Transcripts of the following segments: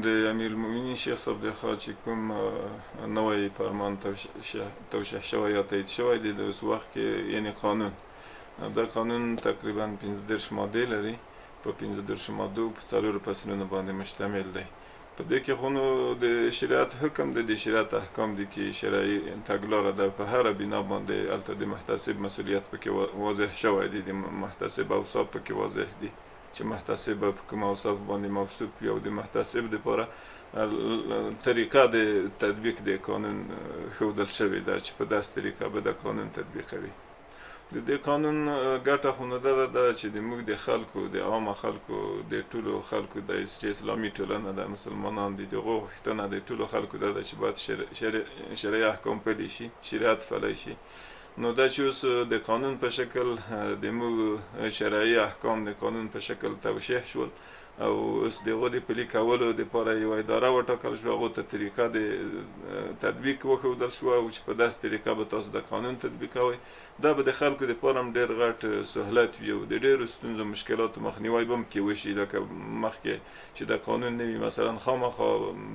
د امیرالمؤمنین شیخ صاحب د خوا چې کوم نوی فرمان توشیح شوی یا تایید شوی دی د اوس وخت کې، یعنی قانون، دا قانون تقریبا 15 مادې لري، په 15 مادو په 4 فصلونو باندې مشتمل دی. په دې کې خو نو د شریعت حکم دی، د شریعت احکام دي کې شرعي تګلاره ده، په هره بنا باندې هلته د محتسب مسؤلیت پکې واضح شوی دی، د محتسب اوصاف پکې واضح دي چې محتسب په کوم اوصاف باندې موصوف وي، او د محتسب دپاره طریقه د تطبیق د قانون ښودل شوې ده چې په داسې طریقه به د قانون تطبیقوي. د دې قانون ګټه خو نو ده چې د موږ د خلکو، د عامه خلکو، د ټولو خلکو د چې اسلامي ټولنه ده، مسلمانان دي، د هغو غوښتنه د ټولو خلکو ده چې باید شرعي احکام پلي شي، شریعت پلی شي. نو دا چې اوس د قانون په شکل د موږ شرعي احکام د قانون په شکل توشیح شول، او اوس د هغو د پلي کولو دپاره یوه اداره وټاکل شوه، هغو ته طریقه د تطبیق وښودل شوه، او چې په داسې طریقه به تاسو د قانون تطبیقوئ. دا به د خلکو دپاره هم ډېر غټ سهولت وي، او د ډېرو ستونزو مشکلاتو مخنیوی به هم کې وشي. لکه مخکې چې د قانون نه وي، مثلا خامخا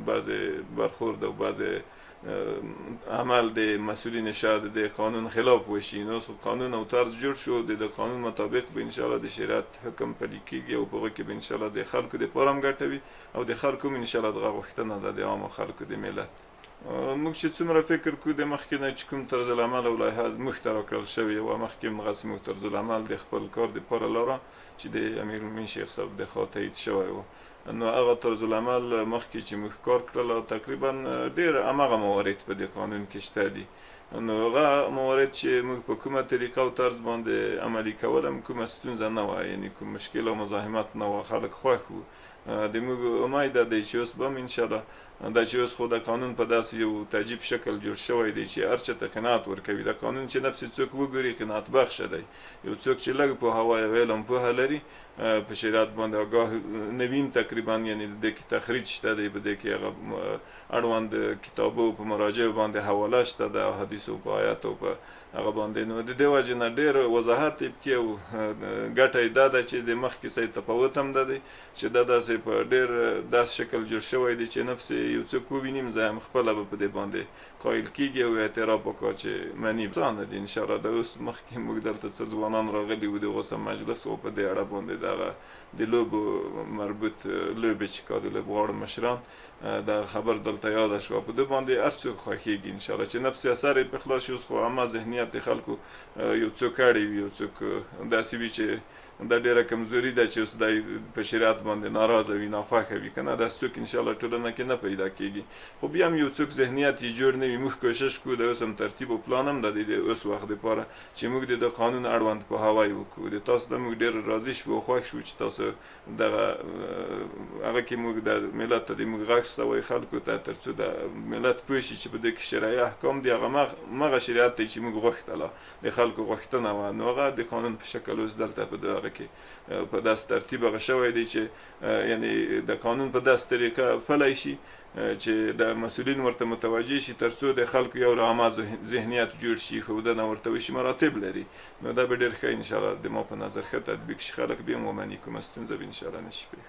بعضې برخورد او بعضې عمل د مسئولین شاید د قانون خلاف وشي. نو قانون او طرز جوړ شو، د قانون مطابق به انشاءالله د شریعت حکم پلی کیږي، او په هغه کې به انشاءالله د خلکو دپاره هم ګټه وي، او د خلکو هم انشاءالله دغه غوښتنه ده، د عامو خلکو د ملت. موږ چې څومره فکر کوو د مخکې نه چې کوم طرز العمل او لایحه موږ ته راکړل شوې وه، مخکې هم هغسې موږ طرز العمل د خپل کار دپاره لاره چې د امیرالمؤمنین شیخ صاحب د خوا تایید شوی و، نو هغه طرز العمل مخکې چې موږ کار کړل، تقریبا ډېر همغه موارد په دې قانون کې شته دي. نو هغه موارد چې موږ په کومه طریقه او طرز باندې عملي کول هم کومه ستونزه نه وه، یعنی کوم مشکل او مزاحمت نه وه، خلک خوښ وو. د موږ امید ده چې اوس به هم انشاءالله دا چې اوس خو د قانون په داسې یو تعجیب شکل جوړ شوی دی چې هر چا ته قناعت ورکوي. د قانون چې نفس څوک وګوري قناعت بخشه دی. یو څوک چې لږ پوهه یا علم پوهه لري په شریعت باندې آگاه نویم تقریبا، یعنی د دې کې تخریج شته دی، په دې کې هغه اړوند کتابو په مراجعو باندې حواله شته د حدیثو په آیاتو په هغه باندې. نو د دې وجې نه ډېر وضاحت یې پکې، او ګټه یې دا ده چې د مخکې څه تفاوت هم ده دی چې دا داسې په ډېر داسې شکل جوړ شوی دی چې نفس یو څوک وویني زه هم خپله به په دې باندې قایل کېږي او اعتراف وکړه چې مني ځانه دي. انشاءالله د اوس مخکې موږ دلته څه ځوانان راغلي وو، د هغو څه مجلس و، په دې اړه باندې دغه د لوبو مربوط لوبې چې کا د لوبغاړو مشران دا خبر دلته یاده شوه، په دې باندې هر څوک خوښېږي انشاءالله چې نفس اثر یې پرې خلاص شي. اوس خو عامه ذهنیت د خلکو یو څوک اړې وي، یو څوک داسې وي چې دا ډېره کمزوري ده چې اوس دی په شریعت باندې ناراضه وي، ناخوښه وي، که نه داسې څوک انشاءالله ټولنه کې نه پیدا کېږي. خو بیا هم یو څوک ذهنیت یې جوړ نه وي. موږ کوشش کوو د اوس هم ترتیب و پلان هم ده د اوس وخت دپاره چې موږ د قانون اړوند پوهاوی وکړو. د تاسو نه موږ ډېر راضي شو او خوښ شو چې تاسو دغه هغه کې موږ د ملت ته د موږ غږ سوی خلکو ته، تر څو د ملت پوه شي چې په دې کې شرعي احکام دي، هغه مغه شریعت دی چې موږ غوښتله، د خلکو غوښتنه وه. نو هغه د قانون په شکل اوس دلته په دغه کې په داسې ترتیب هغه شوی دی چې یعنی د قانون په داسې طریقه پلی شي چې د مسؤلین ورته متوجه شي، تر څو د خلکو یو عامه ذهنیت جوړ شي، ښودنه ورته وشي، مراتب لري. نو دا به ډېر ښه انشاءالله د ما په نظر ښه تطبیق شي، خلک به یې هم ومني، کومه ستونزه به انشاءالله نه شي پرې.